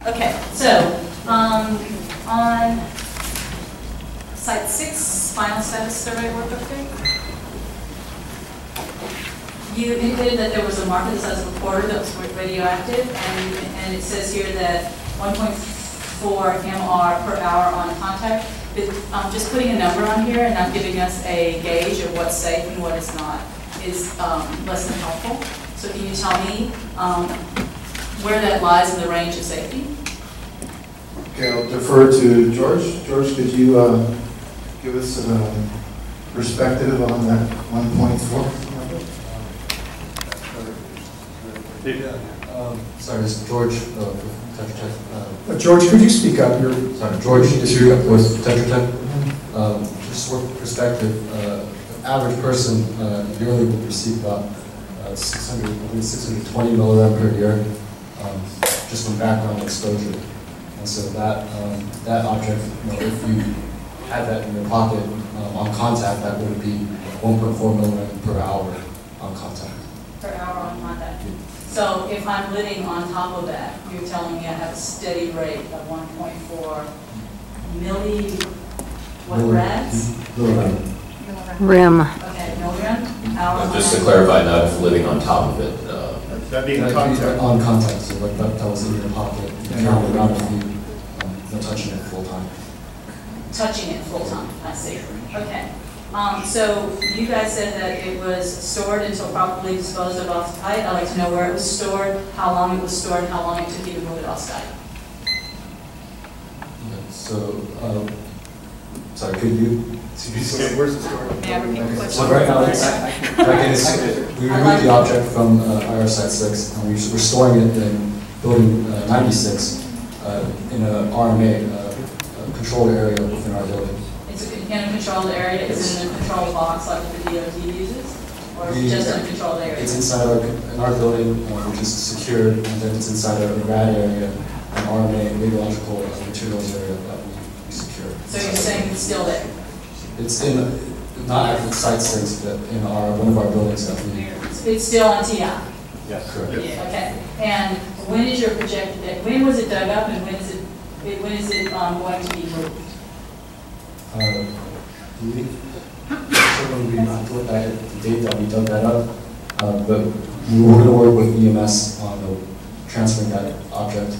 Okay, so on Site 6, final status survey work update. You indicated that there was a marker that says reporter that was radioactive, and it says here that 1.4 MR per hour on contact. Just putting a number on here and not giving us a gauge of what's safe and what is not is less than helpful. So can you tell me where that lies in the range of safety? Okay, I'll defer to George. George, could you give us a perspective on that 1.4? Sorry, this is George with Tetra Tech. George, could you speak up? Sorry, George with Tetra Tech. Just for perspective, the average person yearly will receive about 620 milligram per year just from background exposure. And so that object, if you had that in your pocket on contact, that would be 1.4 milligram per hour on contact. Per hour on contact. So if I'm living on top of that, you're telling me I have a steady rate of 1.4 milligrams? Rim. Okay, milligram. Just to clarify, not living on top of it. That'd be contact. On contact, so like that was in your pocket, you carry it around with you, not touching it full time. Touching it full time, I see. Okay. So you guys said that it was stored until properly disposed of off-site. I'd like to know where it was stored, how long it was stored, and how long it took you to move it off-site. Okay, so, sorry, could you? Where's the story? May I repeat the question? So right now, we removed the object from IR Site 6, and we're storing it in Building 96 in an RMA controlled area within our building. It's in a controlled area? Is it in a controlled box like the DOT uses? Or is it just in a controlled area? It's inside in our building, which is secured, and then it's inside a RAD area, an RMA, radiological materials area that we secure. So you're saying it's still there? It's in, not at Site 6, but in one of our buildings that we... It's still on TI? Yes, correct. Yeah, okay. And when is your projected date? When was it dug up and when is it going to be moved? When we look at the date that we dug that up, but we were going to work with EMS on transferring that object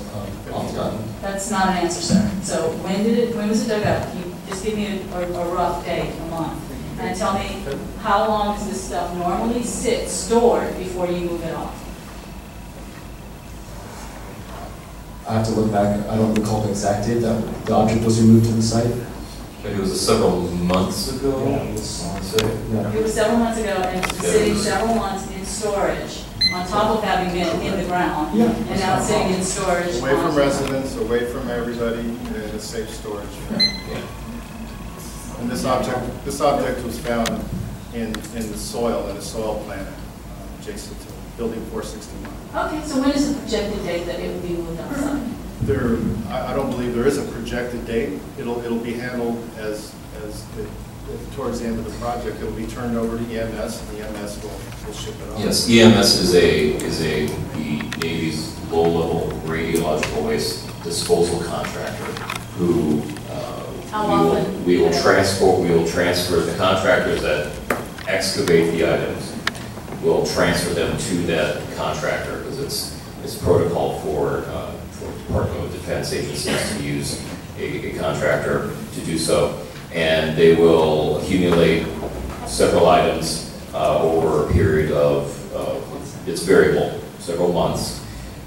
off the island. That's not an answer, sir. So when was it dug up? You just give me a rough date, a month, and tell me how long does this stuff normally sit stored before you move it off? I have to look back. I don't recall the exact date that the object was removed to the site. Maybe it was several months ago. Yeah. It was several months ago, and it's been sitting several months in storage, on top of having been in the ground, and now it's sitting in storage. Away from residents, away from everybody, in a safe storage. And this object was found in the soil, in a soil planet adjacent to Building 461. Okay, so when is the projected date that it will be moved outside? I don't believe there is a projected date. It'll be handled towards the end of the project. It'll be turned over to EMS, and EMS will ship it off. Yes, EMS is the Navy's low-level radiological waste disposal contractor who we will transfer the contractors that excavate the items. We'll transfer them to that contractor because it's protocol for Department of Defense agencies to use a contractor to do so, and they will accumulate several items over a period of it's variable, several months,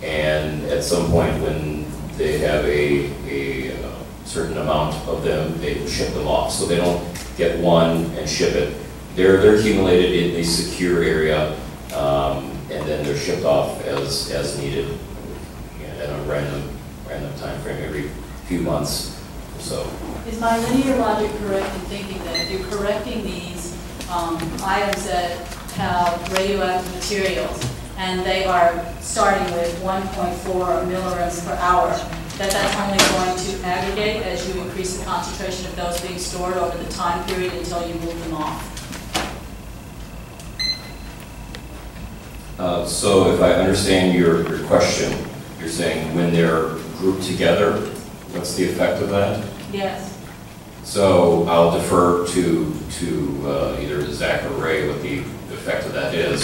and at some point when they have a certain amount of them, they will ship them off. So they don't get one and ship it. They're accumulated in a secure area, and then they're shipped off as needed at a random time frame every few months or so. Is my linear logic correct in thinking that if you're correcting these items that have radioactive materials and they are starting with 1.4 milligrams per hour, that's only going to aggregate as you increase the concentration of those being stored over the time period until you move them off? So if I understand your question, you're saying when they're grouped together, what's the effect of that? Yes. So I'll defer to either Zach or Ray what the effect of that is.